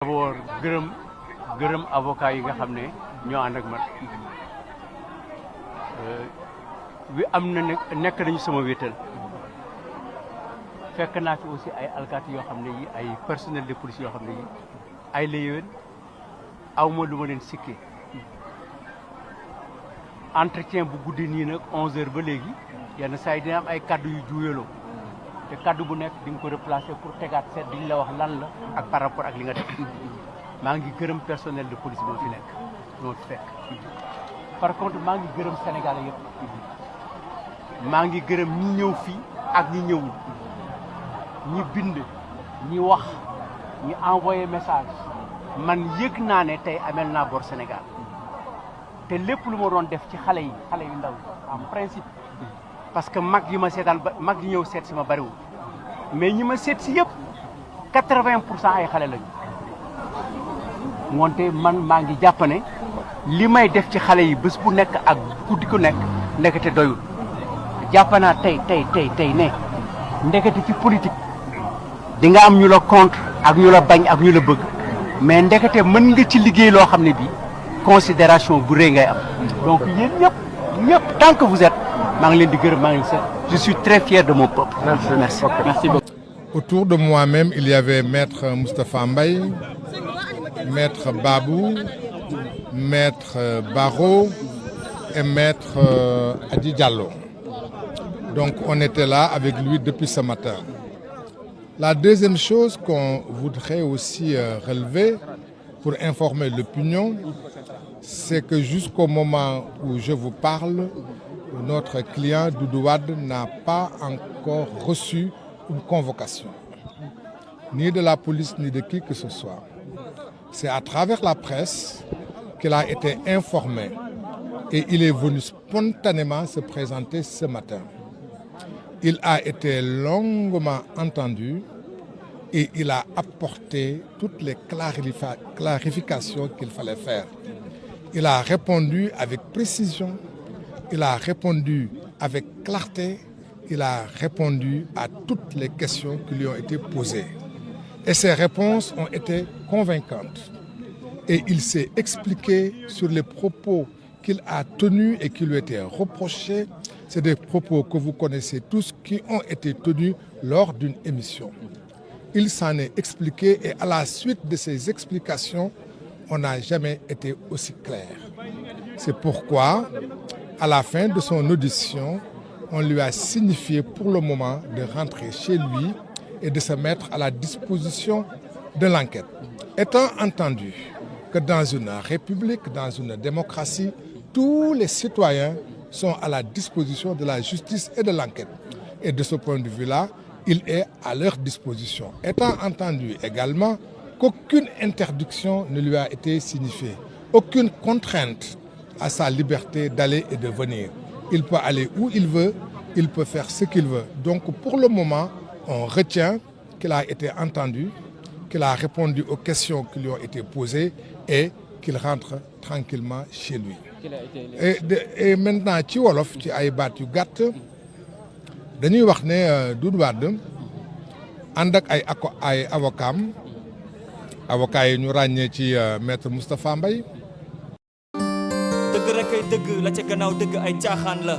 d'abord gërëm avocat yi nga xam ne ñoo ànd ak man wi am na nekk nañu sama wéetal fekk naa fi aussi ay alkaati yoo xam ne yi ay personnel de police yoo xam ne yi ay la yéwén aw ma lu ma leen sikkee entretien bu guddi nii nag 11h ba léegi yenn saa yi dina am ay kaddu yu juuyaloo te kaddu bu nekk di nga ko replacer pour tegaat seet diñ la wax lan la ak par rapport ak li nga def maa ngi gërëm personnel de police moo fi nekk moo fi fekk par contre maa ngi gërëm Sénégalais yëpp maa ngi gërëm ñi ñëw fii ak ñi ñëwul ñi bind ñi wax ñi envoyé message man yëg naa ne tey amel naa bor Sénégal te lépp lu ma doon def ci xale yu ndaw en principe parce que mag yi ma seetaan ba mag yi ñëw seet si ma bariwul mais ñi ma seet si yëpp 80% ay xale lañu moonte man maa ngi jàpp ne li may def ci xale yi bés bu nekk ak guddi ku nekk ndekete doyul jàpp naa tey ne ndekete ci politique di nga am ñu la contre ak ñu la bañ ak ñu la bëgg mais ndekete mën nga ci liggéey loo xam ne bii considération bu rëy ngay am donc yéen ñëpp tant que vous êtes maa ngi leen di gërëm maa ngi leen je suis très fier de mon peuple. Merci. Okay. Merci beaucoup. Autour de moi-même, il y avait Maître Moustapha Mbaye, Maître Babou, Maître Baro et Maître Adi Diallo. Donc on était là avec lui depuis ce matin. La deuxième chose qu'on voudrait aussi relever pour informer l'opinion, c'est que jusqu'au moment où je vous parle, notre client Doudou Wade n'a pas encore reçu une convocation, ni de la police, ni de qui que ce soit. C'est à travers la presse qu'il a été informé et il est venu spontanément se présenter ce matin. Il a été longuement entendu et il a apporté toutes les clarifications qu'il fallait faire. Il a répondu avec précision, il a répondu avec clarté, il a répondu à toutes les questions qui lui ont été posées. Et ses réponses ont été convaincantes. Et il s'est expliqué sur les propos qu'il a tenus et qui lui étaient reprochés. C'est des propos que vous connaissez tous qui ont été tenus lors d'une émission. Il s'en est expliqué et à la suite de ces explications, on n'a jamais été aussi clair. C'est pourquoi, à la fin de son audition, on lui a signifié pour le moment de rentrer chez lui et de se mettre à la disposition de l'enquête. Étant entendu que dans une république, dans une démocratie, tous les citoyens sont à la disposition de la justice et de l'enquête. Et de ce point de vue-là, il est à leur disposition. Étant entendu également qu'aucune interdiction ne lui a été signifiée, aucune contrainte à sa liberté d'aller et de venir. Il peut aller où il veut, il peut faire ce qu'il veut. Donc pour le moment, on retient qu'il a été entendu, qu'il a répondu aux questions qui lui ont été posées et qu'il rentre tranquillement chez lui. Et maintenant, ci wolof ci ay baat yu gàtt dañuy wax ne Doudou Wade ànd ak ay avocat yi ñu ràññee ci maître Moustapha Mbaye. dëgg rek ay dëgg la ca gannaaw dëgg ay caaxaan la